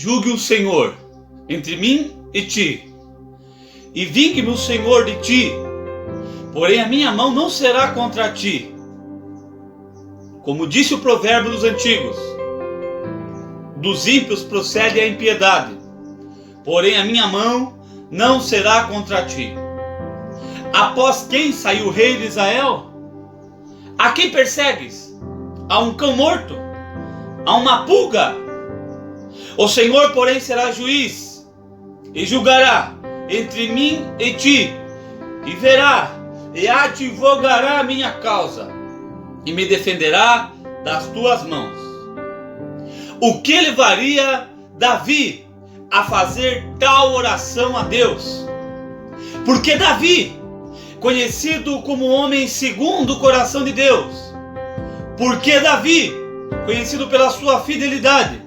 julgue o Senhor entre mim e ti, e vingue-me o Senhor de ti, porém a minha mão não será contra ti. Como disse o provérbio dos antigos, dos ímpios procede a impiedade, porém a minha mão não será contra ti. Após quem saiu o rei de Israel? A quem persegues? A um cão morto? A uma pulga? O Senhor, porém, será juiz e julgará entre mim e ti, e verá e advogará a minha causa, e me defenderá das tuas mãos. O que levaria Davi a fazer tal oração a Deus? Porque Davi, conhecido como homem segundo o coração de Deus, porque Davi, conhecido pela sua fidelidade,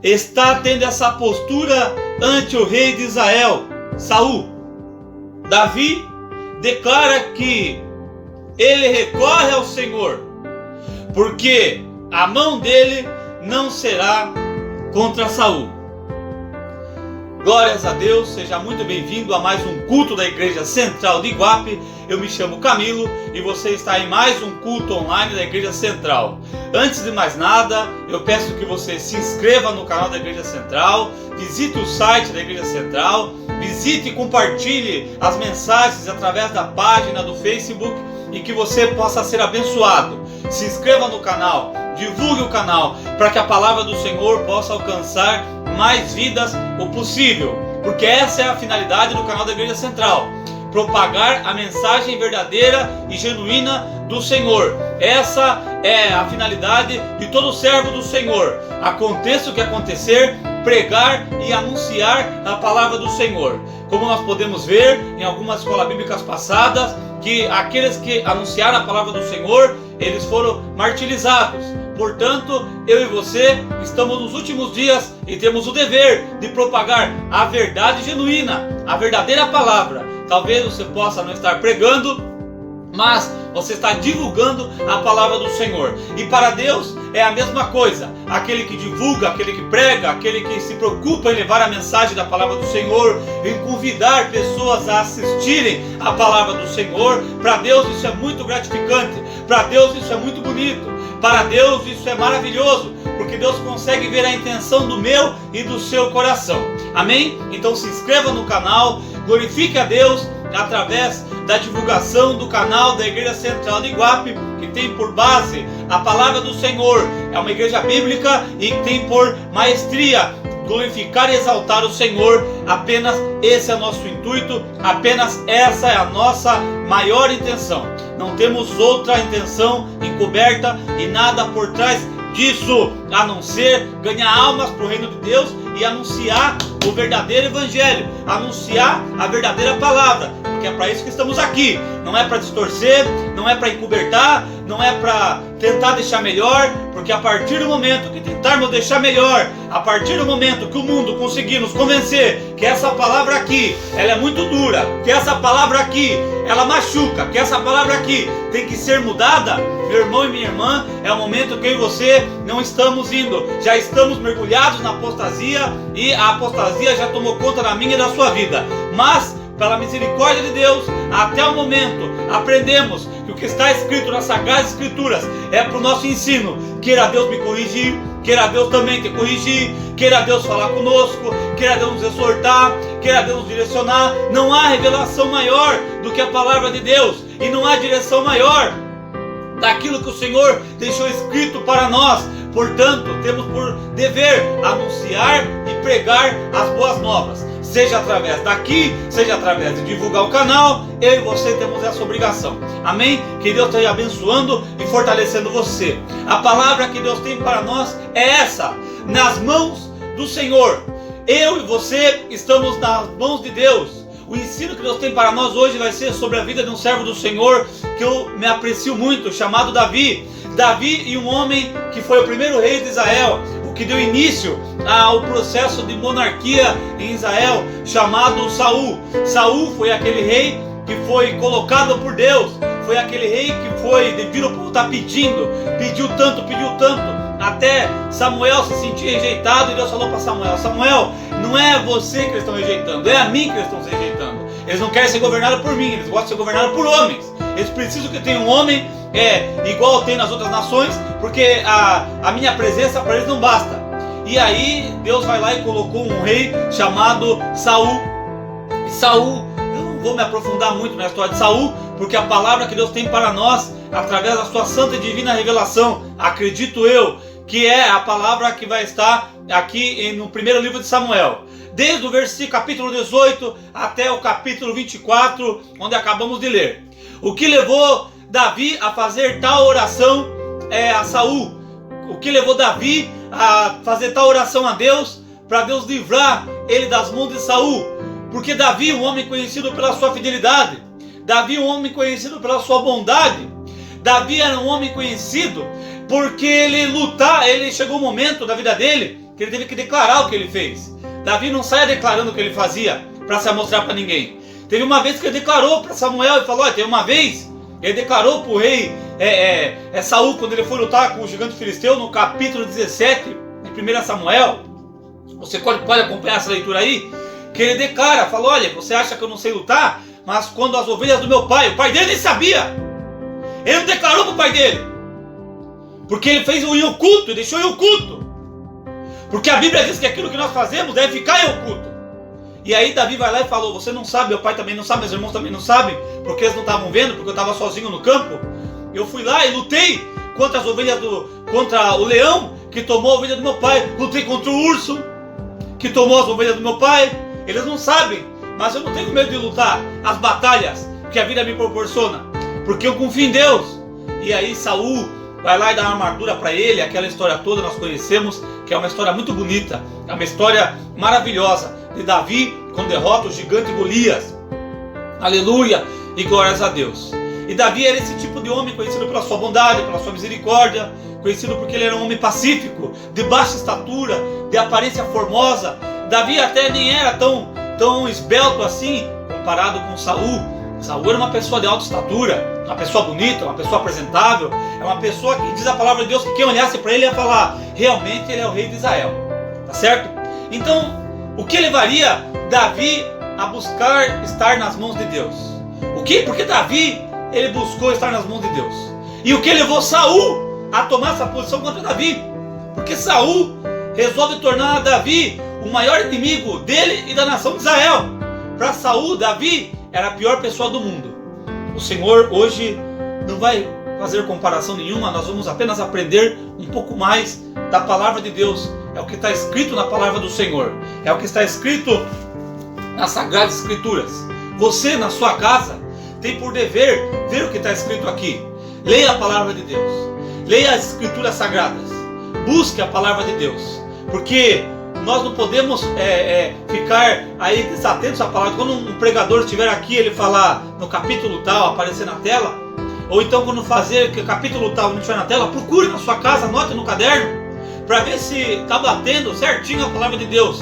está tendo essa postura ante o rei de Israel, Saul. Davi declara que ele recorre ao Senhor, porque a mão dele não será contra Saul. Glórias a Deus, seja muito bem-vindo a mais um culto da Igreja Central de Iguape. Eu me chamo Camilo e você está em mais um culto online da Igreja Central. Antes de mais nada, eu peço que você se inscreva no canal da Igreja Central, visite o site da Igreja Central, visite e compartilhe as mensagens através da página do Facebook e que você possa ser abençoado. Se inscreva no canal, divulgue o canal para que a palavra do Senhor possa alcançar mais vidas o possível, porque essa é a finalidade do canal da Igreja Central: propagar a mensagem verdadeira e genuína do Senhor. Essa é a finalidade de todo servo do Senhor. Aconteça o que acontecer, pregar e anunciar a palavra do Senhor. Como nós podemos ver em algumas escolas bíblicas passadas, que aqueles que anunciaram a palavra do Senhor, eles foram martirizados. Portanto, eu e você estamos nos últimos dias e temos o dever de propagar a verdade genuína, a verdadeira palavra. Talvez você possa não estar pregando, mas você está divulgando a palavra do Senhor. E para Deus é a mesma coisa. Aquele que divulga, aquele que prega, aquele que se preocupa em levar a mensagem da palavra do Senhor, em convidar pessoas a assistirem a palavra do Senhor, para Deus isso é muito gratificante, para Deus isso é muito bonito, para Deus isso é maravilhoso, porque Deus consegue ver a intenção do meu e do seu coração. Amém? Então se inscreva no canal, glorifique a Deus através da divulgação do canal da Igreja Central de Iguape, que tem por base a palavra do Senhor. É uma igreja bíblica e tem por maestria glorificar e exaltar o Senhor. Apenas esse é o nosso intuito, apenas essa é a nossa maior intenção. Não temos outra intenção encoberta e nada por trás disso, a não ser ganhar almas para o reino de Deus e anunciar o verdadeiro evangelho, anunciar a verdadeira palavra, porque é para isso que estamos aqui. Não é para distorcer, não é para encobertar, não é para tentar deixar melhor, porque a partir do momento que tentarmos deixar melhor, a partir do momento que o mundo conseguir nos convencer que essa palavra aqui, ela é muito dura, que essa palavra aqui, ela machuca, que essa palavra aqui tem que ser mudada, meu irmão e minha irmã, é o momento que eu e você não estamos indo, já estamos mergulhados na apostasia e a apostasia já tomou conta da minha e da sua vida. Mas pela misericórdia de Deus, até o momento aprendemos que o que está escrito nas Sagradas Escrituras é para o nosso ensino. Queira Deus me corrigir, queira Deus também te corrigir, queira Deus falar conosco, queira Deus nos exortar, queira Deus nos direcionar. Não há revelação maior do que a palavra de Deus, e não há direção maior daquilo que o Senhor deixou escrito para nós. Portanto, temos por dever anunciar e pregar as boas novas, seja através daqui, seja através de divulgar o canal. Eu e você temos essa obrigação. Amém? Que Deus esteja abençoando e fortalecendo você. A palavra que Deus tem para nós é essa: nas mãos do Senhor. Eu e você estamos nas mãos de Deus. O ensino que Deus tem para nós hoje vai ser sobre a vida de um servo do Senhor que eu me aprecio muito, chamado Davi. Davi, e um homem que foi o primeiro rei de Israel, o que deu início ao processo de monarquia em Israel, chamado Saul. Saul foi aquele rei que foi colocado por Deus, foi aquele rei que foi, devido ao povo estar pediu tanto, até Samuel se sentir rejeitado, e Deus falou para Samuel: Samuel, não é você que eles estão rejeitando, é a mim que eles estão se rejeitando. Eles não querem ser governados por mim, eles gostam de ser governados por homens. Eles precisam que tenha um homem igual tem nas outras nações, porque a minha presença para eles não basta. E aí Deus vai lá e colocou um rei chamado Saul. E Saul, eu não vou me aprofundar muito na história de Saul, porque a palavra que Deus tem para nós, através da sua santa e divina revelação, acredito eu, que é a palavra que vai estar aqui no primeiro livro de Samuel, desde o versículo capítulo 18 até o capítulo 24, onde acabamos de ler. O que levou Davi a fazer tal oração a Saul? O que levou Davi a fazer tal oração a Deus, para Deus livrar ele das mãos de Saul? Porque Davi, um homem conhecido pela sua fidelidade, Davi, um homem conhecido pela sua bondade, Davi era um homem conhecido porque ele chegou um momento da vida dele que ele teve que declarar o que ele fez. Davi não saia declarando o que ele fazia para se mostrar para ninguém. Teve uma vez que ele declarou para Samuel e falou: teve uma vez, ele declarou para o rei Saul, quando ele foi lutar com o gigante filisteu, no capítulo 17 de 1 Samuel. Você pode acompanhar essa leitura aí, que ele declara, falou: olha, você acha que eu não sei lutar? Mas quando as ovelhas do meu pai, o pai dele nem sabia, ele não declarou para o pai dele, porque ele fez o em oculto, deixou em oculto, porque a Bíblia diz que aquilo que nós fazemos deve ficar em oculto. E aí Davi vai lá e falou: você não sabe, meu pai também não sabe, meus irmãos também não sabem, porque eles não estavam vendo, porque eu estava sozinho no campo. Eu fui lá e lutei contra as ovelhas contra o leão que tomou a ovelha do meu pai, lutei contra o urso que tomou as ovelhas do meu pai. Eles não sabem, mas eu não tenho medo de lutar as batalhas que a vida me proporciona, porque eu confio em Deus. E aí Saul vai lá e dá uma armadura para ele, aquela história toda nós conhecemos, que é uma história muito bonita, é uma história maravilhosa de Davi quando derrota o gigante Golias. Aleluia e glórias a Deus. E Davi era esse tipo de homem conhecido pela sua bondade, pela sua misericórdia, conhecido porque ele era um homem pacífico, de baixa estatura, de aparência formosa. Davi até nem era tão esbelto assim comparado com Saul. Saul era uma pessoa de alta estatura, uma pessoa bonita, uma pessoa apresentável, é uma pessoa que diz a palavra de Deus que quem olhasse para ele ia falar: realmente ele é o rei de Israel, tá certo? Então, o que levaria Davi a buscar estar nas mãos de Deus? O que? Porque Davi, ele buscou estar nas mãos de Deus. E o que levou Saul a tomar essa posição contra Davi? Porque Saul resolve tornar Davi o maior inimigo dele e da nação de Israel. Para Saul, Davi era a pior pessoa do mundo. O Senhor hoje não vai fazer comparação nenhuma, nós vamos apenas aprender um pouco mais da palavra de Deus. É o que está escrito na palavra do Senhor, é o que está escrito nas Sagradas Escrituras. Você, na sua casa, tem por dever ver o que está escrito aqui. Leia a palavra de Deus, leia as Escrituras Sagradas, busque a palavra de Deus, porque nós não podemos ficar aí desatentos à palavra. Quando um pregador estiver aqui, ele falar no capítulo tal, aparecer na tela, ou então quando fazer que o capítulo tal não estiver na tela, procure na sua casa, anote no caderno, para ver se está batendo certinho a palavra de Deus,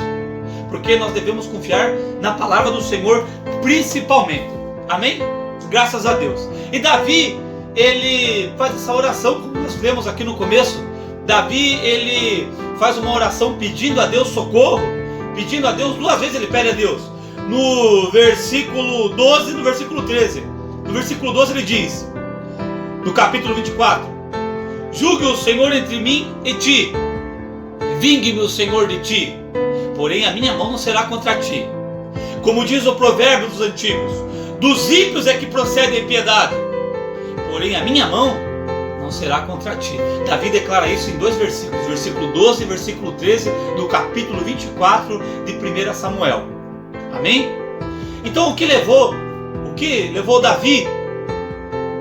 porque nós devemos confiar na palavra do Senhor principalmente. Amém? Graças a Deus. E Davi, ele faz essa oração, como nós lemos aqui no começo. Davi, ele faz uma oração pedindo a Deus socorro, pedindo a Deus, duas vezes ele pede a Deus, no versículo 12 e no versículo 13. No versículo 12 ele diz, no capítulo 24: julgue o Senhor entre mim e ti, vingue-me o Senhor de ti, porém a minha mão não será contra ti. Como diz o provérbio dos antigos: dos ímpios é que procede a impiedade, porém a minha mão não será contra ti. Davi declara isso em dois versículos, versículo 12 e versículo 13 do capítulo 24 de 1 Samuel. Amém? Então o que levou Davi,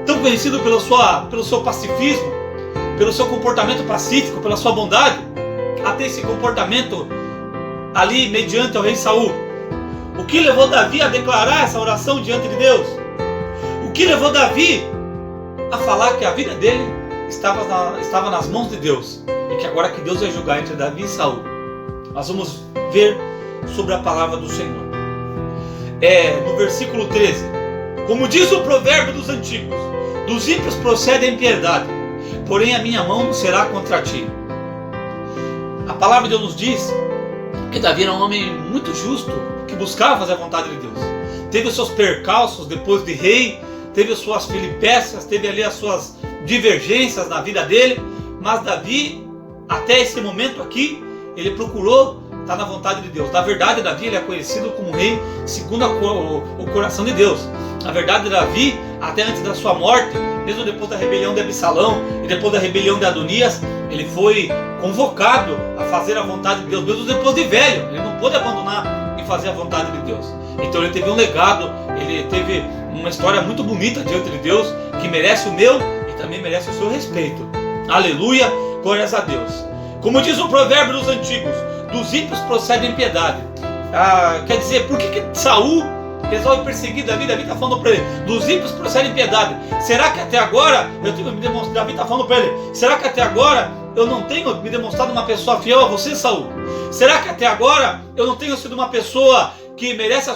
tão conhecido pelo seu pacifismo, pelo seu comportamento pacífico, pela sua bondade, a ter esse comportamento ali mediante o rei Saul? O que levou Davi a declarar essa oração diante de Deus? O que levou Davi a falar que a vida dele estava nas mãos de Deus, e que agora que Deus vai julgar entre Davi e Saul? Nós vamos ver sobre a palavra do Senhor. No versículo 13: como diz o provérbio dos antigos, dos ímpios procede a impiedade, porém a minha mão não será contra ti. A palavra de Deus nos diz que Davi era um homem muito justo, que buscava fazer a vontade de Deus. Teve os seus percalços depois de rei, teve as suas peripécias, teve ali as suas divergências na vida dele, mas Davi, até esse momento aqui, ele procurou estar na vontade de Deus. Na verdade, Davi ele é conhecido como rei segundo o coração de Deus. Na verdade, Davi, até antes da sua morte, mesmo depois da rebelião de Absalão e depois da rebelião de Adonias, ele foi convocado a fazer a vontade de Deus, mesmo depois de velho. Ele não pôde abandonar e fazer a vontade de Deus. Então ele teve um legado, ele teve uma história muito bonita diante de Deus, que merece o meu e também merece o seu respeito. Aleluia, glórias a Deus. Como diz o provérbio dos antigos, dos ímpios procede a impiedade. Quer dizer, por que Saul resolve perseguir Davi? Davi está falando para ele, dos ímpios procede a impiedade. Será que até agora eu tenho me demonstrado? Davi está falando para ele, será que até agora eu não tenho me demonstrado uma pessoa fiel a você, Saul? Será que até agora eu não tenho sido uma pessoa que merece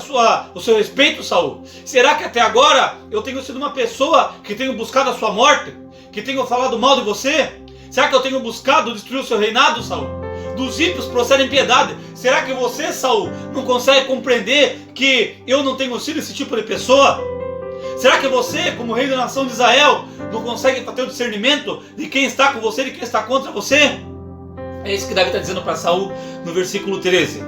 o seu respeito, Saul? Será que até agora eu tenho sido uma pessoa que tenho buscado a sua morte? Que tenho falado mal de você? Será que eu tenho buscado destruir o seu reinado, Saul? Dos ímpios procede a impiedade. Será que você, Saul, não consegue compreender que eu não tenho sido esse tipo de pessoa? Será que você, como rei da nação de Israel, não consegue ter o discernimento de quem está com você e de quem está contra você? É isso que Davi está dizendo para Saul no versículo 13.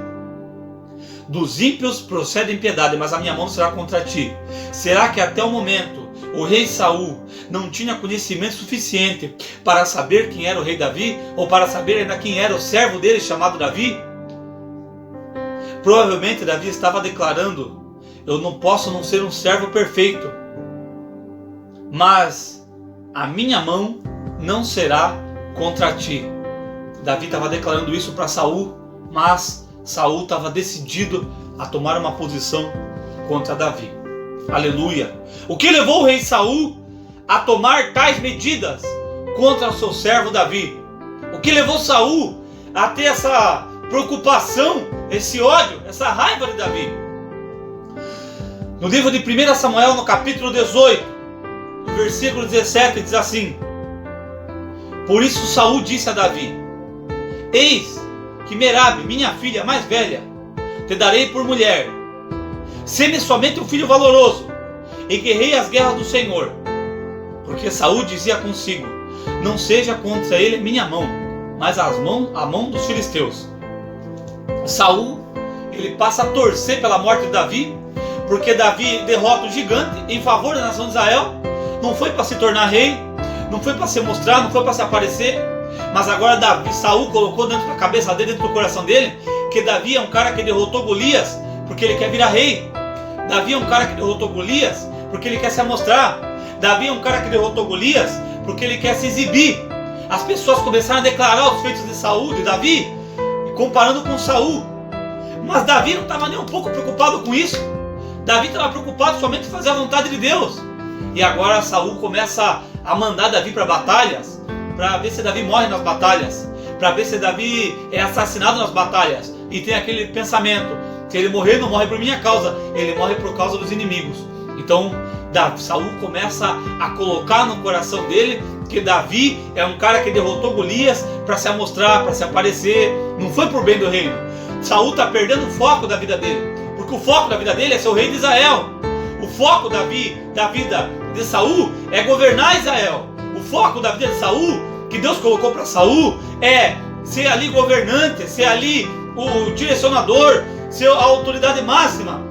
Dos ímpios procede a impiedade, mas a minha mão será contra ti. Será que até o momento o rei Saul não tinha conhecimento suficiente para saber quem era o rei Davi, ou para saber ainda quem era o servo dele chamado Davi? Provavelmente Davi estava declarando: eu não posso não ser um servo perfeito, mas a minha mão não será contra ti. Davi estava declarando isso para Saul, mas Saul estava decidido a tomar uma posição contra Davi. Aleluia! O que levou o rei Saul a tomar tais medidas contra o seu servo Davi? O que levou Saul a ter essa preocupação, esse ódio, essa raiva de Davi? No livro de 1 Samuel, no capítulo 18, no versículo 17, diz assim: por isso Saul disse a Davi: eis que Merabe, minha filha mais velha, te darei por mulher. Sê-me somente um filho valoroso, e guerrei as guerras do Senhor. Porque Saul dizia consigo: não seja contra ele minha mão, mas a mão dos filisteus. Saul, ele passa a torcer pela morte de Davi, porque Davi derrota o gigante em favor da nação de Israel. Não foi para se tornar rei, não foi para se mostrar, não foi para se aparecer, mas agora Saul colocou dentro da cabeça dele, dentro do coração dele, que Davi é um cara que derrotou Golias porque ele quer virar rei. Davi é um cara que derrotou Golias porque ele quer se mostrar. Davi é um cara que derrotou Golias porque ele quer se exibir. As pessoas começaram a declarar os feitos de Saul, de Davi, comparando com Saul. Mas Davi não estava nem um pouco preocupado com isso. Davi estava preocupado somente em fazer a vontade de Deus. E agora Saul começa a mandar Davi para batalhas, para ver se Davi morre nas batalhas, para ver se Davi é assassinado nas batalhas. E tem aquele pensamento: se ele morrer, não morre por minha causa, ele morre por causa dos inimigos. Então Saul começa a colocar no coração dele que Davi é um cara que derrotou Golias para se amostrar, para se aparecer. Não foi por bem do reino. Saul está perdendo o foco da vida dele, porque o foco da vida dele é ser o rei de Israel. O foco da vida de Saul é governar Israel. O foco da vida de Saul, que Deus colocou para Saul, é ser ali governante, ser ali o direcionador, ser a autoridade máxima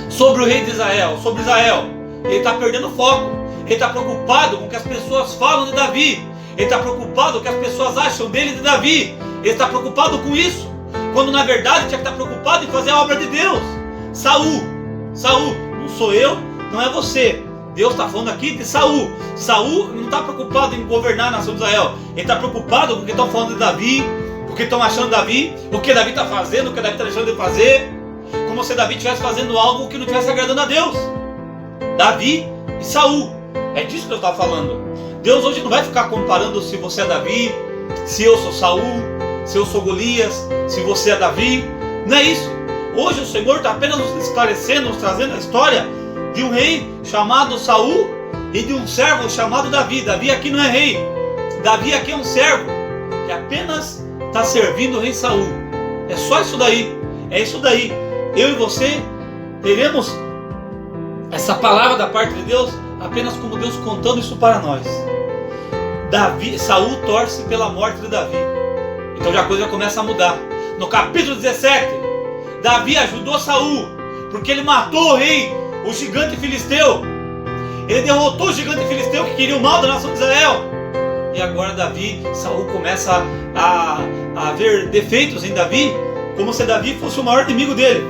sobre o rei de Israel, sobre Israel. Ele está perdendo foco. Ele está preocupado com o que as pessoas falam de Davi. Ele está preocupado com o que as pessoas acham dele de Davi. Ele está preocupado com isso, quando na verdade tinha que estar preocupado em fazer a obra de Deus. Saul, não sou eu, não é você. Deus está falando aqui de Saul. Saul não está preocupado em governar a nação de Israel. Ele está preocupado com o que estão falando de Davi, o que estão achando de Davi, o que Davi está fazendo, o que Davi está deixando de fazer, como se Davi estivesse fazendo algo que não estivesse agradando a Deus. Davi e Saul, é disso que eu estava falando. Deus hoje não vai ficar comparando se você é Davi, se eu sou Saul, se eu sou Golias, se você é Davi. Não é isso. Hoje o Senhor está apenas nos esclarecendo, nos trazendo a história de um rei chamado Saul e de um servo chamado Davi. Davi aqui não é rei. Davi aqui é um servo que apenas está servindo o rei Saul. É só isso daí. É isso daí. Eu e você teremos essa palavra da parte de Deus apenas como Deus contando isso para nós. Saul torce pela morte de Davi. Então já a coisa começa a mudar. No capítulo 17, Davi ajudou Saul, porque ele matou o rei, o gigante filisteu. Ele derrotou o gigante filisteu que queria o mal da nação de Israel. E agora Saul começa a ver defeitos em Davi, como se Davi fosse o maior inimigo dele.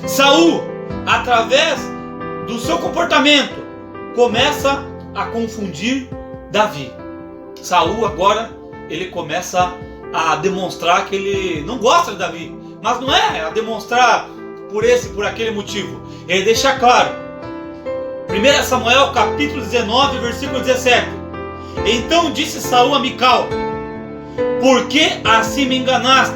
Saul, através do seu comportamento, começa a confundir Davi. Saul agora, ele começa a demonstrar que ele não gosta de Davi, mas não é a demonstrar por aquele motivo. Ele deixa claro. 1 Samuel capítulo 19, versículo 17. Então disse Saul a Mical: por que assim me enganaste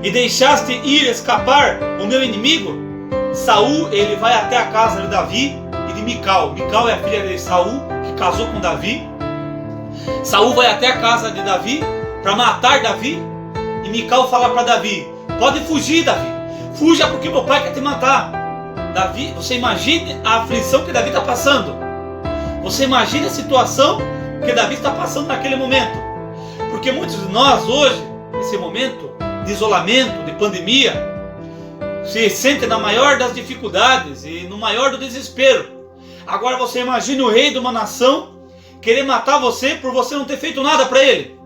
e deixaste ir escapar o meu inimigo? Saul, ele vai até a casa de Davi e de Mical. Mical é a filha de Saul, que casou com Davi. Saul vai até a casa de Davi para matar Davi. E Mical fala para Davi: pode fugir, Davi. Fuja porque meu pai quer te matar. Davi, você imagine a aflição que Davi está passando. Você imagine a situação que Davi está passando naquele momento. Porque muitos de nós hoje, nesse momento de isolamento, de pandemia, se sentem na maior das dificuldades e no maior do desespero. Agora você imagine o rei de uma nação querer matar você por você não ter feito nada para ele.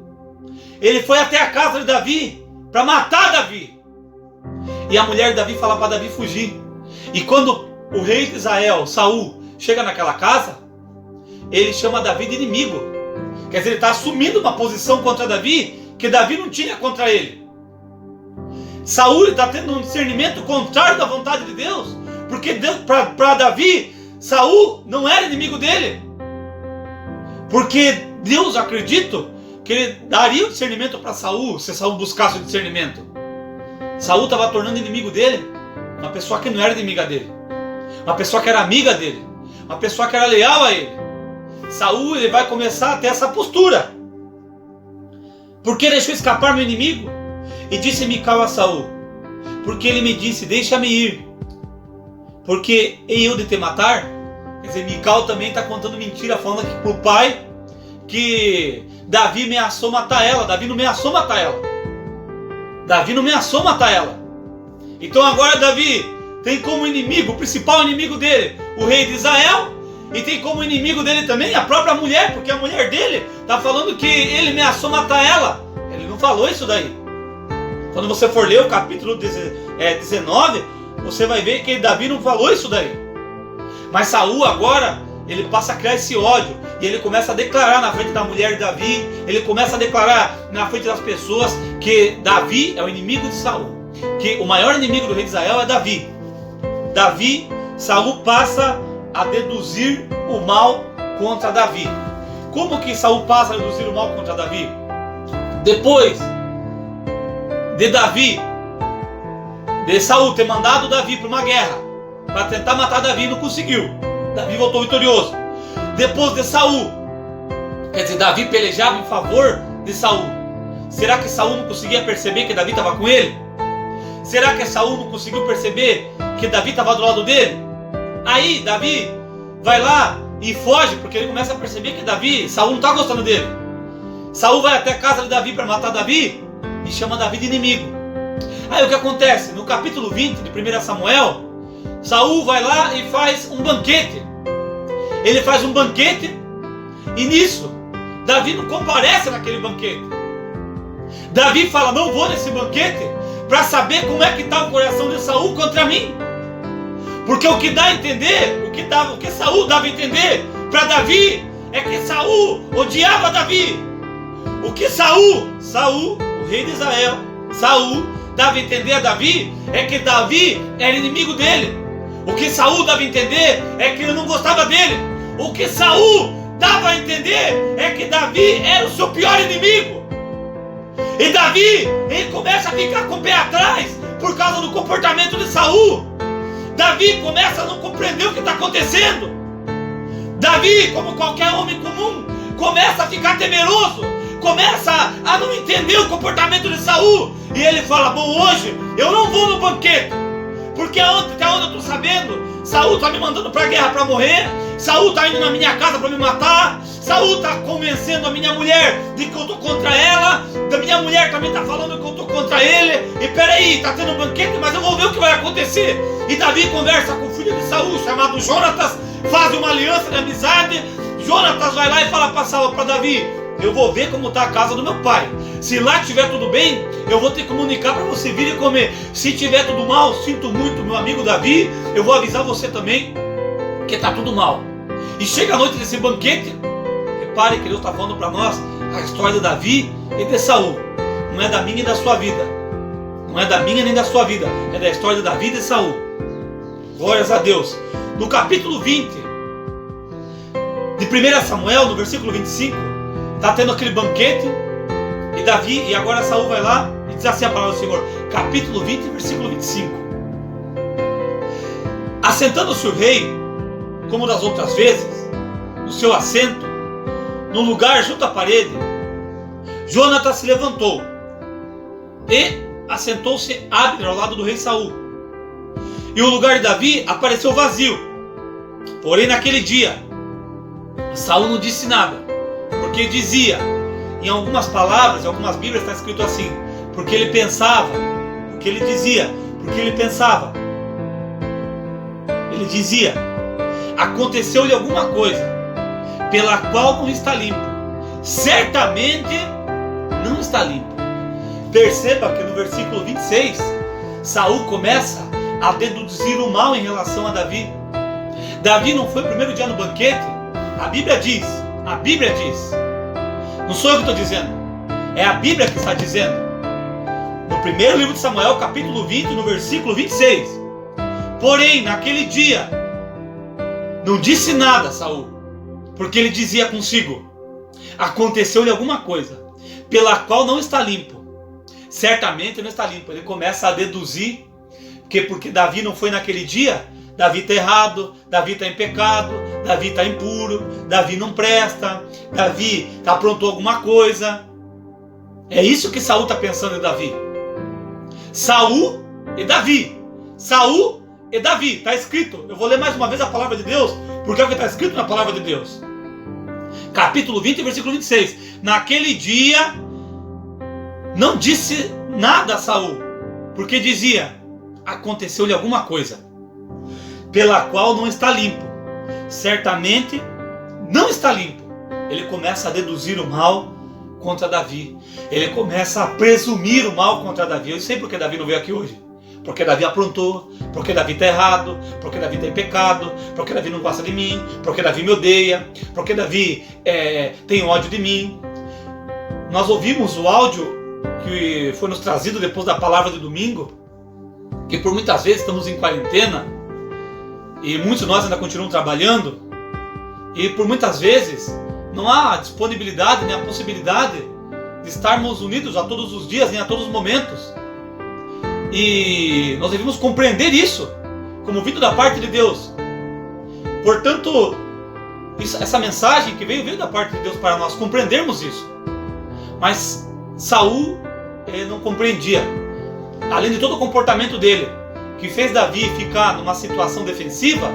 Ele foi até a casa de Davi para matar Davi. E a mulher de Davi fala para Davi fugir. E quando o rei de Israel, Saul, chega naquela casa, ele chama Davi de inimigo. Quer dizer, ele está assumindo uma posição contra Davi que Davi não tinha contra ele. Saul está tendo um discernimento contrário da vontade de Deus, porque para Davi, Saul não era inimigo dele. Porque Deus, acredito, que ele daria o discernimento para Saul, se Saul buscasse o discernimento. Saul estava tornando inimigo dele uma pessoa que não era inimiga dele, uma pessoa que era amiga dele, uma pessoa que era leal a ele. Saul, ele vai começar a ter essa postura. Por que deixou escapar meu inimigo? E disse Mical a Saul: porque ele me disse, deixa-me ir, porque eu de te matar. Quer dizer, Mical também está contando mentira, falando aqui para o pai que Davi ameaçou matar ela. Davi não ameaçou matar ela. Davi não ameaçou matar ela. Então agora Davi tem como inimigo, o principal inimigo dele, o rei de Israel, e tem como inimigo dele também a própria mulher, porque a mulher dele está falando que ele ameaçou matar ela. Ele não falou isso daí. Quando você for ler o capítulo 19, você vai ver que Davi não falou isso daí. Mas Saul agora, ele passa a criar esse ódio, e ele começa a declarar na frente da mulher de Davi, ele começa a declarar na frente das pessoas que Davi é o inimigo de Saul, que o maior inimigo do rei de Israel é Davi. Saul passa a deduzir o mal contra Davi. Como que Saul passa a deduzir o mal contra Davi? Depois de Saul ter mandado Davi para uma guerra para tentar matar Davi, não conseguiu. Davi voltou vitorioso. Depois de Saul, quer dizer, Davi pelejava em favor de Saul. Será que Saul não conseguia perceber que Davi estava com ele? Será que Saul não conseguiu perceber que Davi estava do lado dele? Aí Davi vai lá e foge, porque ele começa a perceber que Saul não está gostando dele. Saul vai até a casa de Davi para matar Davi e chama Davi de inimigo. Aí o que acontece? No capítulo 20 de 1 Samuel, Saul vai lá e faz um banquete. Ele faz um banquete e nisso Davi não comparece naquele banquete. Davi fala: não vou nesse banquete para saber como é que está o coração de Saul contra mim. Porque o que dá a entender, o que Saul dava a entender para Davi é que Saul odiava Davi. O que Saul, o rei de Israel, Saul dava a entender a Davi é que Davi era inimigo dele. O que Saul dava a entender é que ele não gostava dele. O que Saul dava a entender é que Davi era o seu pior inimigo. E Davi, ele começa a ficar com o pé atrás por causa do comportamento de Saul. Davi começa a não compreender o que está acontecendo. Davi, como qualquer homem comum, começa a ficar temeroso, começa a não entender o comportamento de Saul. E ele fala: bom, hoje eu não vou no banquete, porque até onde eu estou sabendo, Saul está me mandando para a guerra para morrer. Saul está indo na minha casa para me matar. Saul está convencendo a minha mulher de que eu estou contra ela. Da minha mulher também está falando que eu estou contra ele. E peraí, está tendo um banquete, mas eu vou ver o que vai acontecer. E Davi conversa com o filho de Saul, chamado Jonatas, faz uma aliança de amizade. Jonatas vai lá e fala para Davi: eu vou ver como está a casa do meu pai. Se lá estiver tudo bem, eu vou te comunicar para você vir e comer. Se estiver tudo mal, sinto muito, meu amigo Davi, eu vou avisar você também que está tudo mal. E chega a noite desse banquete. Repare que Deus está falando para nós a história de Davi e de Saul. Não é da minha e da sua vida. Não é da minha nem da sua vida. É da história de Davi e de Saul. Glórias a Deus. No capítulo 20 de 1 Samuel, no versículo 25, está tendo aquele banquete. E Davi, e agora Saul vai lá e diz assim a palavra do Senhor. Capítulo 20, versículo 25. Assentando-se o rei, como das outras vezes, no seu assento, no lugar junto à parede, Jonatas se levantou e assentou-se Abner ao lado do rei Saul. E o lugar de Davi apareceu vazio. Porém, naquele dia, Saul não disse nada, porque dizia, em algumas palavras, em algumas bíblias está escrito assim, porque ele pensava, porque ele dizia, porque ele pensava. Ele dizia: aconteceu-lhe alguma coisa pela qual não está limpo. Certamente não está limpo. Perceba que no versículo 26, Saul começa a deduzir o mal em relação a Davi. Davi não foi o primeiro dia no banquete. A Bíblia diz, não sou eu que estou dizendo, é a Bíblia que está dizendo. No primeiro livro de Samuel, capítulo 20, no versículo 26. Porém, naquele dia, não disse nada Saul, porque ele dizia consigo: aconteceu-lhe alguma coisa pela qual não está limpo. Certamente não está limpo. Ele começa a deduzir que porque Davi não foi naquele dia, Davi está errado, Davi está em pecado, Davi está impuro, Davi não presta, Davi aprontou alguma coisa. É isso que Saul está pensando em Davi. Saul e Davi. Saul e Davi. Está escrito. Eu vou ler mais uma vez a palavra de Deus, porque é o que está escrito na palavra de Deus. Capítulo 20, versículo 26. Naquele dia não disse nada a Saul, porque dizia: aconteceu-lhe alguma coisa pela qual não está limpo. Certamente não está limpo. Ele começa a deduzir o mal contra Davi. Ele começa a presumir o mal contra Davi. Eu sei porque Davi não veio aqui hoje. Porque Davi aprontou, porque Davi está errado, porque Davi está em pecado, porque Davi não gosta de mim, porque Davi me odeia, porque Davi tem ódio de mim. Nós ouvimos o áudio que foi nos trazido depois da palavra de domingo, que por muitas vezes estamos em quarentena, e muitos de nós ainda continuam trabalhando, e por muitas vezes não há disponibilidade nem a possibilidade de estarmos unidos a todos os dias, nem a todos os momentos. E nós devemos compreender isso como vindo da parte de Deus. Portanto, essa mensagem que veio da parte de Deus para nós compreendermos isso. Mas Saul não compreendia. Além de todo o comportamento dele, que fez Davi ficar numa situação defensiva,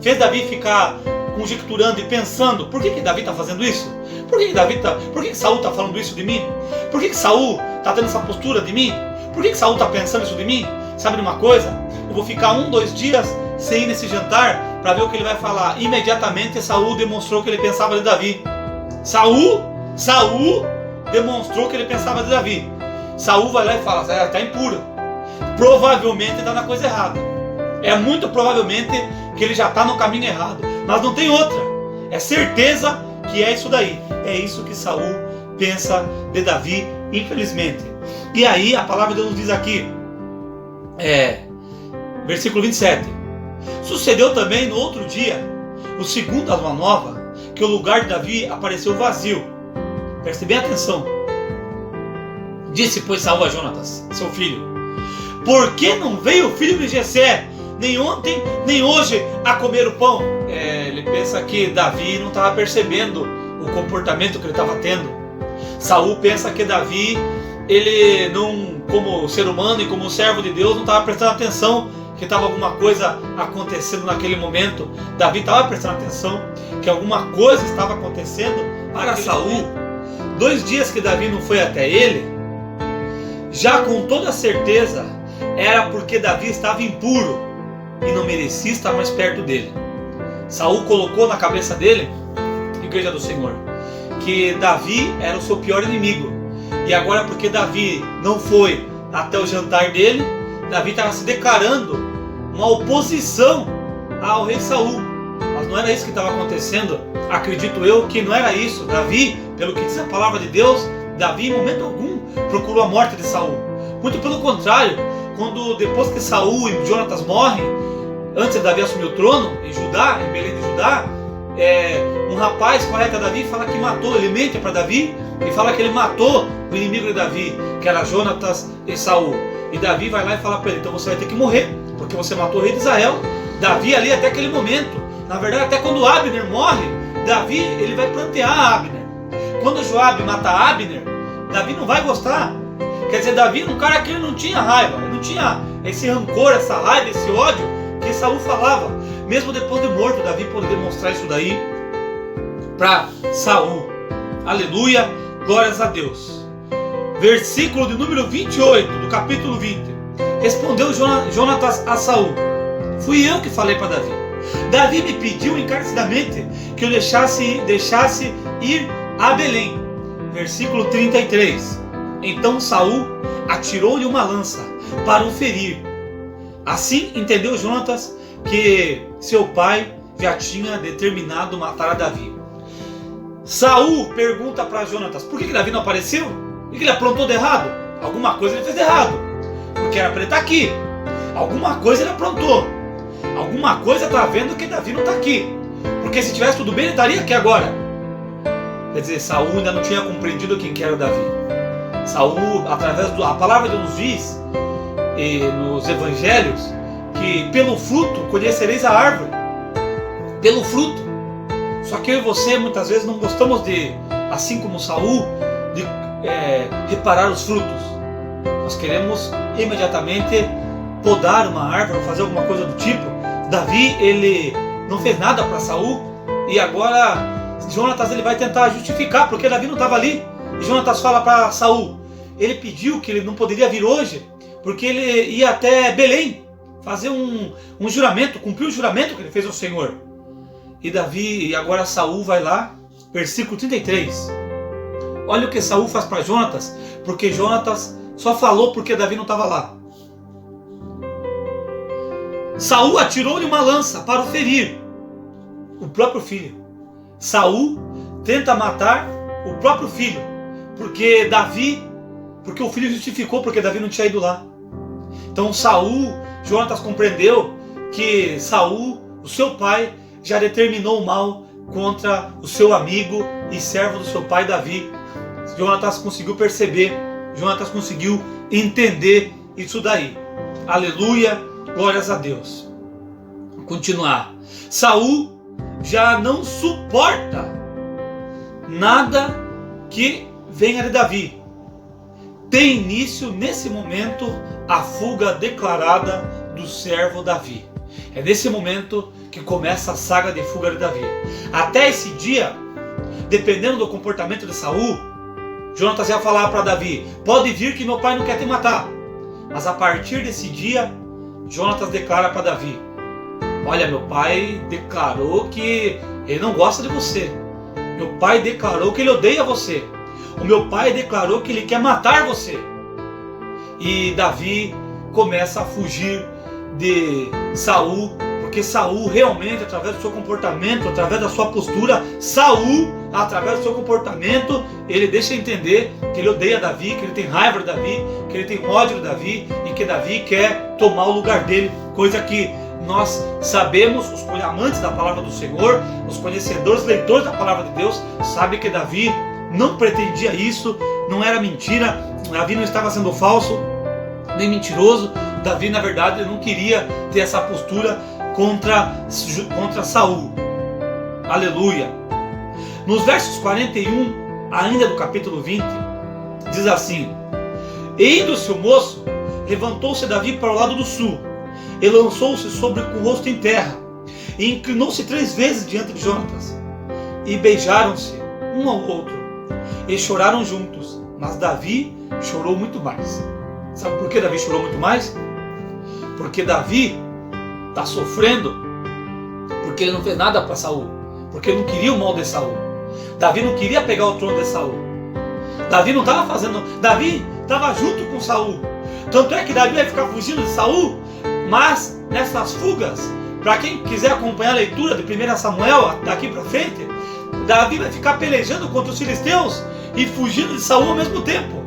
fez Davi ficar conjecturando e pensando: por que Davi está fazendo isso? Por que Saul está falando isso de mim? Por que Saul está tendo essa postura de mim? Por que Saul está pensando isso de mim? Sabe de uma coisa? Eu vou ficar 2 dias sem ir nesse jantar para ver o que ele vai falar. Imediatamente Saul demonstrou que ele pensava de Davi. Saul demonstrou que ele pensava de Davi. Saul vai lá e fala: está impuro. Provavelmente está na coisa errada. É muito provavelmente que ele já está no caminho errado. Mas não tem outra. É certeza que é isso daí. É isso que Saul pensa de Davi, infelizmente. E aí a palavra de Deus nos diz aqui, versículo 27. Sucedeu também no outro dia, o segundo da lua nova, que o lugar de Davi apareceu vazio. Preste bem atenção. Disse, pois, Saul a Jonatas, seu filho: por que não veio o filho de Jessé, nem ontem, nem hoje, a comer o pão? Ele pensa que Davi não estava percebendo o comportamento que ele estava tendo. Saul pensa que Davi, ele não, como ser humano e como servo de Deus, não estava prestando atenção que estava alguma coisa acontecendo naquele momento. Davi estava prestando atenção que alguma coisa estava acontecendo para Saul. 2 dias que Davi não foi até ele, já com toda certeza era porque Davi estava impuro e não merecia estar mais perto dele. Saul colocou na cabeça dele, igreja do Senhor, que Davi era o seu pior inimigo. E agora, porque Davi não foi até o jantar dele, Davi estava se declarando uma oposição ao rei Saul. Mas não era isso que estava acontecendo. Acredito eu que não era isso. Davi, pelo que diz a palavra de Deus, Davi em momento algum procurou a morte de Saul. Muito pelo contrário, quando depois que Saul e Jonatas morrem, antes de Davi assumir o trono em Judá, em Belém de Judá, um rapaz correta Davi, fala que matou, ele mente para Davi e fala que ele matou o inimigo de Davi, que era Jonatas e Saul. E Davi vai lá e fala para ele: então você vai ter que morrer, porque você matou o rei de Israel. Davi ali até aquele momento, na verdade até quando Abner morre, Davi ele vai plantear Abner. Quando Joabe mata Abner, Davi não vai gostar. Quer dizer, Davi era um cara que ele não tinha raiva, ele não tinha esse rancor, essa raiva, esse ódio que Saul falava. Mesmo depois de morto, Davi pode demonstrar isso daí para Saul. Aleluia, glórias a Deus. Versículo de número 28 do capítulo 20. Respondeu Jonatas a Saul: fui eu que falei para Davi. Davi me pediu encarecidamente que eu deixasse ir a Belém. Versículo 33. Então Saul atirou-lhe uma lança para o ferir. Assim entendeu Jonatas que seu pai já tinha determinado matar a Davi. Saul pergunta para Jonatas: por que Davi não apareceu? O que ele aprontou de errado? Alguma coisa ele fez de errado, porque era para ele estar aqui. Alguma coisa ele aprontou. Alguma coisa está vendo que Davi não está aqui, porque se tivesse tudo bem ele estaria aqui agora. Quer dizer, Saul ainda não tinha compreendido quem que era o Davi. Saul, através da palavra de Deus, nos diz nos evangelhos que pelo fruto conhecereis a árvore. Pelo fruto. Só que eu e você muitas vezes não gostamos de, assim como Saul, de reparar os frutos. Nós queremos imediatamente podar uma árvore, fazer alguma coisa do tipo. Davi, ele não fez nada para Saul, e agora Jonatas ele vai tentar justificar porque Davi não estava ali. E Jonatas fala para Saul, ele pediu que ele não poderia vir hoje porque ele ia até Belém fazer um juramento, cumprir o juramento que ele fez ao Senhor. E agora Saul vai lá, versículo 33. Olha o que Saul faz para Jonatas, porque Jonatas só falou porque Davi não estava lá. Saul atirou-lhe uma lança para o ferir o próprio filho. Saul tenta matar o próprio filho, porque o filho justificou porque Davi não tinha ido lá. Então Jonatas compreendeu que Saul, o seu pai, já determinou o mal contra o seu amigo e servo do seu pai Davi. Jonatas conseguiu perceber, Jonatas conseguiu entender isso daí. Aleluia, glórias a Deus. Vamos continuar. Saul já não suporta nada que venha de Davi. Tem início nesse momento a fuga declarada do servo Davi. É nesse momento que começa a saga de fuga de Davi. Até esse dia, dependendo do comportamento de Saul, Jonatas ia falar para Davi: pode vir que meu pai não quer te matar. Mas a partir desse dia, Jonatas declara para Davi: olha, meu pai declarou que ele não gosta de você. Meu pai declarou que ele odeia você. O meu pai declarou que ele quer matar você. E Davi começa a fugir de Saul, porque Saul realmente, através do seu comportamento, através da sua postura, Saul, através do seu comportamento, ele deixa entender que ele odeia Davi, que ele tem raiva de Davi, que ele tem ódio de Davi e que Davi quer tomar o lugar dele, coisa que nós sabemos, os amantes da palavra do Senhor, os conhecedores, leitores da palavra de Deus, sabem que Davi não pretendia isso, não era mentira, Davi não estava sendo falso, nem mentiroso. Davi, na verdade, não queria ter essa postura contra Saul. Aleluia. Nos versos 41 ainda no capítulo 20, diz assim: indo-se o moço, levantou-se Davi para o lado do sul, e lançou-se sobre com o rosto em terra, e inclinou-se 3 vezes diante de Jonatas, e beijaram-se um ao outro, e choraram juntos, mas Davi chorou muito mais. Sabe por que Davi chorou muito mais? Porque Davi está sofrendo, porque ele não fez nada para Saul, porque ele não queria o mal de Saul. Davi não queria pegar o trono de Saul. Davi não estava fazendo, Davi estava junto com Saul. Tanto é que Davi vai ficar fugindo de Saul, mas nessas fugas, para quem quiser acompanhar a leitura de 1 Samuel daqui para frente, Davi vai ficar pelejando contra os filisteus e fugindo de Saul ao mesmo tempo.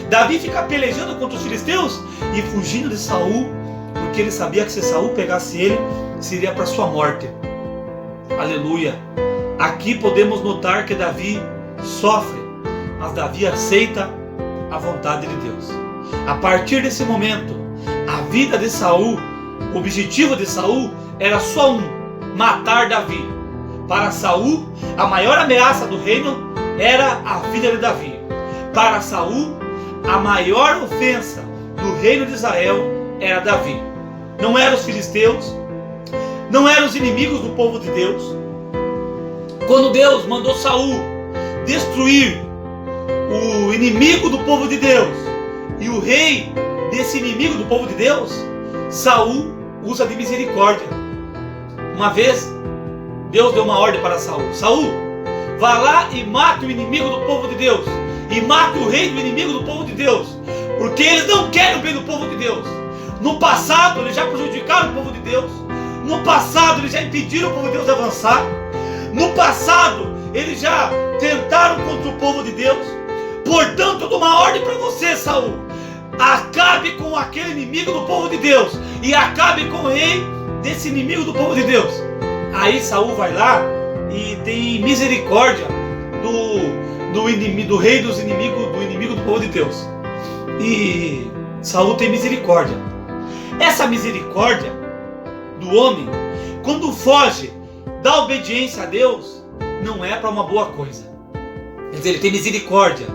Davi fica pelejando contra os filisteus e fugindo de Saul, porque ele sabia que se Saul pegasse ele, seria para sua morte. Aleluia! Aqui podemos notar que Davi sofre, mas Davi aceita a vontade de Deus. A partir desse momento, a vida de Saul, o objetivo de Saul era só um: matar Davi. Para Saul, a maior ameaça do reino era a vida de Davi. Para Saul, a maior ofensa do reino de Israel era Davi. Não eram os filisteus, não eram os inimigos do povo de Deus. Quando Deus mandou Saul destruir o inimigo do povo de Deus e o rei desse inimigo do povo de Deus, Saul usa de misericórdia. Uma vez Deus deu uma ordem para Saul: Saul, vá lá e mate o inimigo do povo de Deus, e mate o rei do inimigo do povo de Deus, porque eles não querem o bem do povo de Deus. No passado eles já prejudicaram o povo de Deus, no passado eles já impediram o povo de Deus de avançar, no passado eles já tentaram contra o povo de Deus. Portanto, eu dou uma ordem para você, Saul: acabe com aquele inimigo do povo de Deus e acabe com o rei desse inimigo do povo de Deus. Aí Saul vai lá e tem misericórdia do rei dos inimigos, do inimigo do povo de Deus. E Saul tem misericórdia. Essa misericórdia do homem, quando foge da obediência a Deus, não é para uma boa coisa. Quer dizer, ele tem misericórdia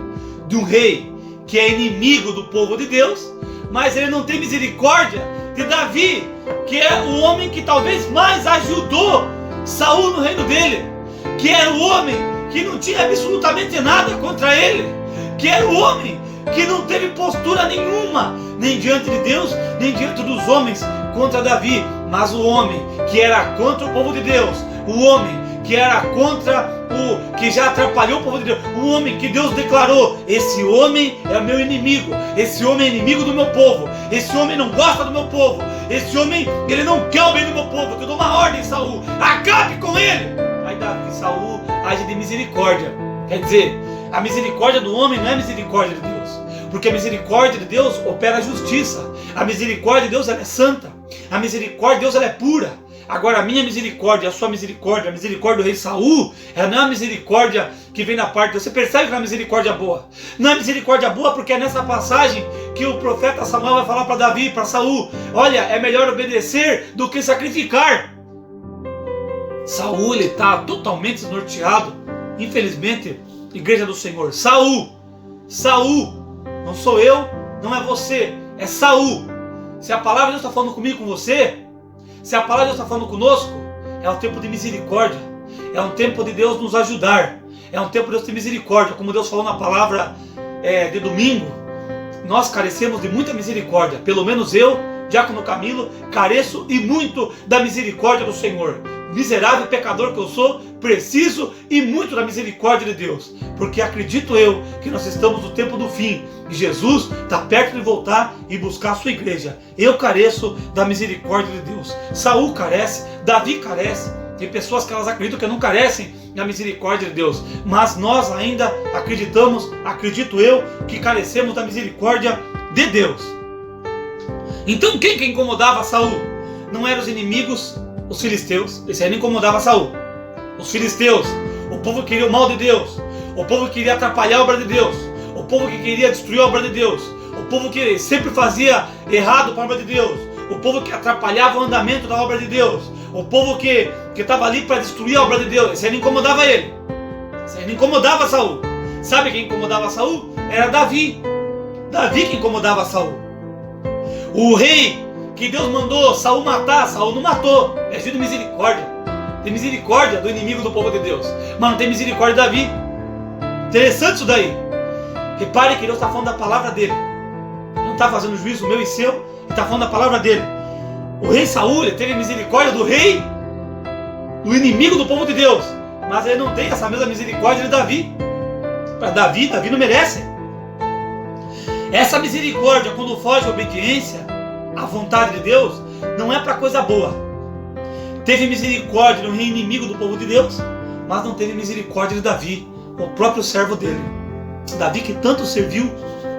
de um rei que é inimigo do povo de Deus, mas ele não tem misericórdia de Davi, que é o homem que talvez mais ajudou Saul no reino dele, que era o homem que não tinha absolutamente nada contra ele, que era o homem que não teve postura nenhuma, nem diante de Deus, nem diante dos homens, contra Davi, mas o homem que era contra o povo de Deus, o homem que era contra que já atrapalhou o povo de Deus, o homem que Deus declarou: esse homem é meu inimigo, esse homem é inimigo do meu povo, esse homem não gosta do meu povo, esse homem, ele não quer o bem do meu povo. Eu dou uma ordem, Saul: acabe com ele. Aí Saul age de misericórdia. Quer dizer, a misericórdia do homem não é a misericórdia de Deus, porque a misericórdia de Deus opera a justiça. A misericórdia de Deus, ela é santa. A misericórdia de Deus, ela é pura. Agora, a minha misericórdia, a sua misericórdia, a misericórdia do rei Saul, ela não é uma misericórdia que vem da parte de Deus. Você percebe que é uma misericórdia boa? Não é misericórdia boa porque é nessa passagem que o profeta Samuel vai falar para Davi, para Saul: olha, é melhor obedecer do que sacrificar. Saul, ele está totalmente desnorteado. Infelizmente, igreja do Senhor, Saul, não sou eu, não é você, é Saul. Se a palavra de Deus está falando comigo, com você, se a palavra de Deus está falando conosco, é um tempo de misericórdia, é um tempo de Deus nos ajudar, é um tempo de Deus ter misericórdia. Como Deus falou na palavra de domingo, nós carecemos de muita misericórdia. Pelo menos eu, Diácono Camilo, careço e muito da misericórdia do Senhor. Miserável pecador que eu sou, preciso e muito da misericórdia de Deus, porque acredito eu que nós estamos no tempo do fim e Jesus está perto de voltar e buscar a sua igreja. Eu careço da misericórdia de Deus. Saul carece, Davi carece. Tem pessoas que elas acreditam que não carecem da misericórdia de Deus, mas nós ainda acreditamos, acredito eu, que carecemos da misericórdia de Deus. Então quem que incomodava Saul? Não eram os inimigos, os filisteus. Esse aí não incomodava Saul. Os filisteus, o povo que queria o mal de Deus, o povo que queria atrapalhar a obra de Deus, o povo que queria destruir a obra de Deus, o povo que sempre fazia errado para a obra de Deus, o povo que atrapalhava o andamento da obra de Deus, o povo que estava ali para destruir a obra de Deus. Esse aí não incomodava ele. Esse aí não incomodava Saul. Sabe quem incomodava Saul? Era Davi. Davi que incomodava Saul. O rei que Deus mandou Saul matar, Saul não matou. É de misericórdia. Tem misericórdia do inimigo do povo de Deus, mas não tem misericórdia de Davi. Interessante isso daí. Repare que Deus está falando da palavra dele. Não está fazendo juízo meu e seu, ele está falando da palavra dele. O rei Saul, ele teve misericórdia do rei, do inimigo do povo de Deus, mas ele não tem essa mesma misericórdia de Davi. Para Davi, Davi não merece. Essa misericórdia, quando foge a obediência à vontade de Deus, não é para coisa boa. Teve misericórdia no rei inimigo do povo de Deus, mas não teve misericórdia de Davi, o próprio servo dele. Davi que tanto serviu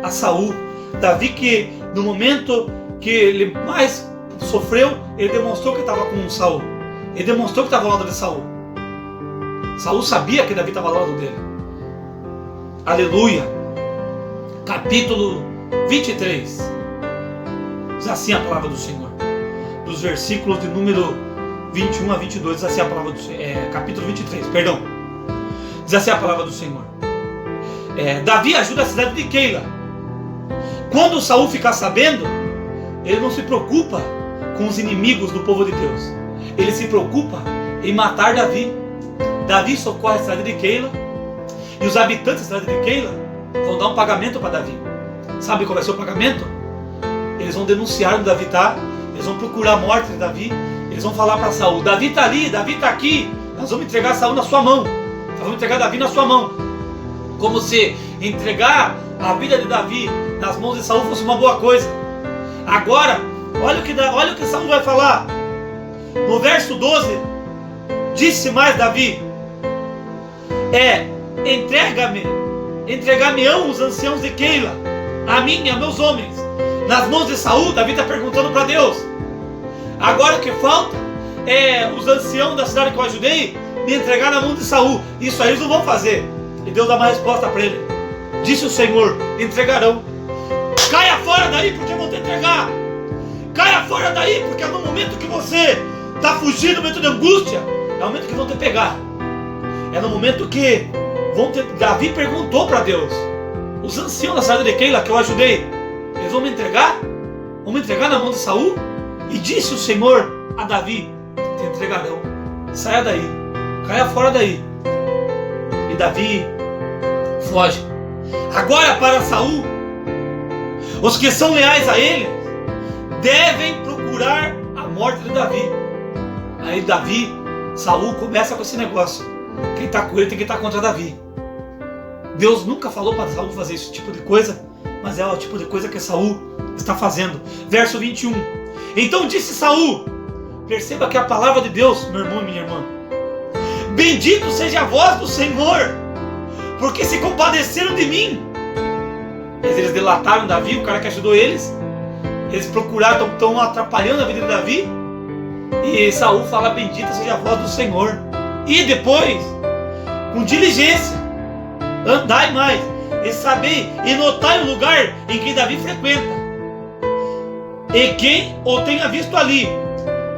a Saul. Davi que no momento que ele mais sofreu, ele demonstrou que estava com Saul. Ele demonstrou que estava ao lado de Saul. Saul sabia que Davi estava ao lado dele. Aleluia. Capítulo 23. Diz assim a palavra do Senhor. Dos versículos de número 21 a 22. Diz assim a palavra do Senhor. Capítulo 23, perdão. Diz assim a palavra do Senhor. Davi ajuda a cidade de Keila. Quando Saul ficar sabendo, ele não se preocupa com os inimigos do povo de Deus. Ele se preocupa em matar Davi. Davi socorre a cidade de Keila. E os habitantes da cidade de Keila vão dar um pagamento para Davi. Sabe qual vai ser o pagamento? Eles vão denunciar onde Davi está. Eles vão procurar a morte de Davi. Eles vão falar para Saul: Davi está ali, Davi está aqui. Nós vamos entregar Saul na sua mão. Nós vamos entregar Davi na sua mão. Como se entregar a vida de Davi nas mãos de Saul fosse uma boa coisa. Agora, olha o que Saul vai falar. No verso 12, disse mais Davi: entregar-me-ão os anciãos de Keila, a mim e a meus homens, nas mãos de Saul. Davi está perguntando para Deus. Agora o que falta é os anciãos da cidade que eu ajudei me entregar na mão de Saul. Isso aí eles não vão fazer. E Deus dá uma resposta para ele. Disse o Senhor: entregarão. Caia fora daí, porque eu vou te entregar. Caia fora daí, porque no momento que você está fugindo, no momento de angústia, é o momento que vão te pegar. É no momento que Davi perguntou para Deus: os anciãos da cidade de Keila que eu ajudei, eles vão me entregar? Vão me entregar na mão de Saul? E disse o Senhor a Davi: te entregarão. Saia daí, caia fora daí. E Davi foge. Agora para Saul, os que são leais a ele devem procurar a morte de Davi. Aí Saul começa com esse negócio: quem está com ele tem que estar contra Davi. Deus nunca falou para Saul fazer esse tipo de coisa, mas é o tipo de coisa que Saul está fazendo. Verso 21. Então disse Saul, perceba que a palavra de Deus, meu irmão e minha irmã: bendito seja a voz do Senhor, porque se compadeceram de mim. Eles delataram Davi, o cara que ajudou eles. Eles procuraram, estão atrapalhando a vida de Davi. E Saul fala: bendita seja a voz do Senhor. E depois, com diligência, andai mais, e sabei, e notai o lugar em que Davi frequenta, e quem o tenha visto ali,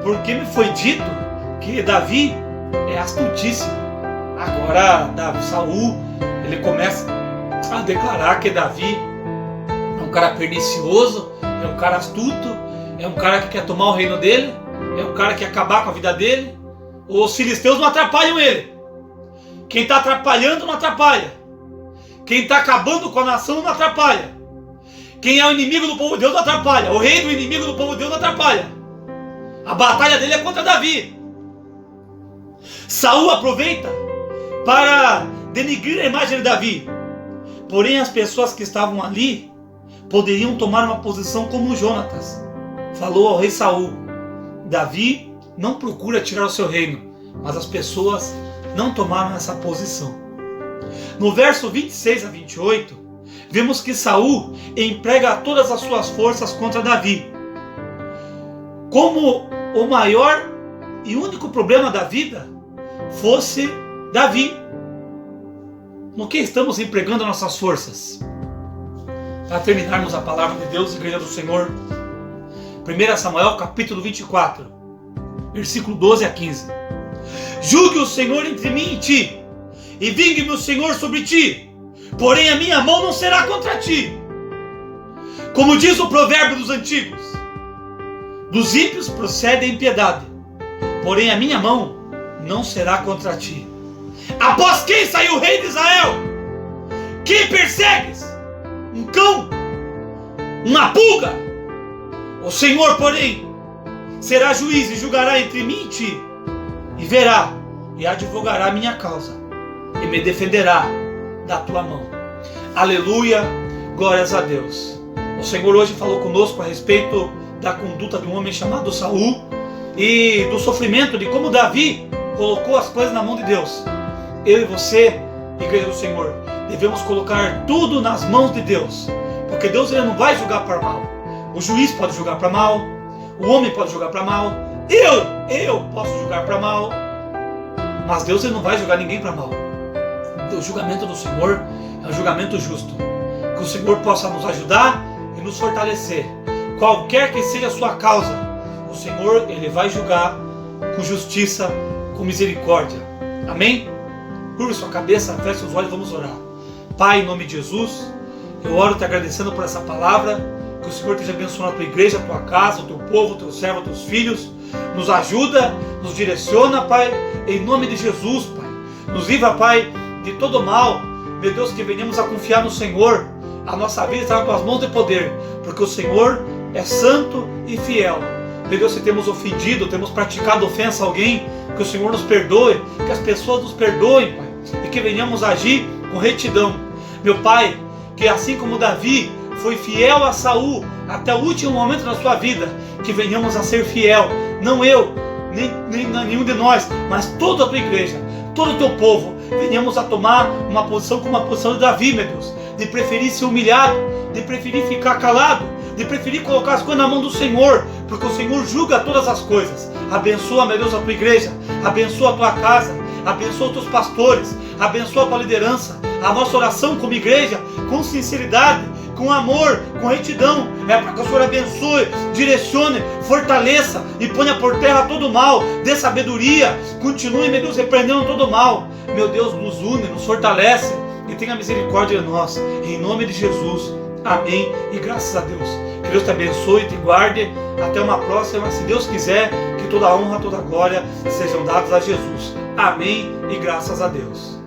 porque me foi dito que Davi é astutíssimo. Agora Saul, ele começa a declarar que Davi é um cara pernicioso, é um cara astuto, é um cara que quer tomar o reino dele, é um cara que quer acabar com a vida dele. Os filisteus não atrapalham ele. Quem está atrapalhando não atrapalha. Quem está acabando com a nação não atrapalha. Quem é o inimigo do povo de Deus não atrapalha. O rei do inimigo do povo de Deus não atrapalha. A batalha dele é contra Davi. Saul aproveita para denigrir a imagem de Davi. Porém, as pessoas que estavam ali poderiam tomar uma posição como Jonatas falou ao rei Saul: Davi não procura tirar o seu reino, mas as pessoas não tomaram essa posição. No verso 26 a 28, vemos que Saul emprega todas as suas forças contra Davi. Como o maior e único problema da vida fosse Davi. No que estamos empregando nossas forças? Para terminarmos a palavra de Deus, Igreja do Senhor, 1 Samuel capítulo 24, versículo 12 a 15. Julgue o Senhor entre mim e ti, e vingue-me o Senhor sobre ti, porém a minha mão não será contra ti. Como diz o provérbio dos antigos, dos ímpios procede a impiedade, porém a minha mão não será contra ti. Após quem saiu o rei de Israel? Quem persegues? Um cão? Uma pulga? O Senhor, porém, será juiz e julgará entre mim e ti, e verá e advogará a minha causa, e me defenderá da tua mão. Aleluia, glórias a Deus. O Senhor hoje falou conosco a respeito da conduta de um homem chamado Saul e do sofrimento de como Davi colocou as coisas na mão de Deus. Eu e você, igreja do Senhor, devemos colocar tudo nas mãos de Deus, porque Deus ele não vai julgar para mal. O juiz pode julgar para mal, o homem pode julgar para mal, eu posso julgar para mal, mas Deus ele não vai julgar ninguém para mal. O julgamento do Senhor é um julgamento justo. Que o Senhor possa nos ajudar e nos fortalecer. Qualquer que seja a sua causa, o Senhor ele vai julgar com justiça, com misericórdia. Amém? Curva sua cabeça, feche seus olhos e vamos orar. Pai, em nome de Jesus, eu oro te agradecendo por essa palavra. Que o Senhor esteja abençoando a tua igreja, a tua casa, o teu povo, o teu servo, os teus filhos. Nos ajuda, nos direciona, Pai, em nome de Jesus, Pai. Nos livra, Pai, de todo mal. Meu Deus, que venhamos a confiar no Senhor. A nossa vida está nas tuas mãos de poder, porque o Senhor é santo e fiel. Meu Deus, se temos ofendido, temos praticado ofensa a alguém, que o Senhor nos perdoe, que as pessoas nos perdoem, Pai, e que venhamos a agir com retidão. Meu Pai, que assim como Davi foi fiel a Saul até o último momento da sua vida, que venhamos a ser fiel, não eu, nem nenhum de nós, mas toda a tua igreja, todo o teu povo, venhamos a tomar uma posição como a posição de Davi, meu Deus, de preferir ser humilhado, de preferir ficar calado, de preferir colocar as coisas na mão do Senhor, porque o Senhor julga todas as coisas. Abençoa, meu Deus, a tua igreja, abençoa a tua casa, abençoa os teus pastores, abençoa a tua liderança, a nossa oração como igreja, com sinceridade, com amor, com retidão, é para que o Senhor abençoe, direcione, fortaleça e ponha por terra todo o mal, dê sabedoria, continue, meu Deus, repreendendo todo o mal. Meu Deus, nos une, nos fortalece e tenha misericórdia de nós, em nome de Jesus, amém e graças a Deus. Que Deus te abençoe e te guarde, até uma próxima, se Deus quiser, que toda a honra, toda a glória sejam dadas a Jesus, amém e graças a Deus.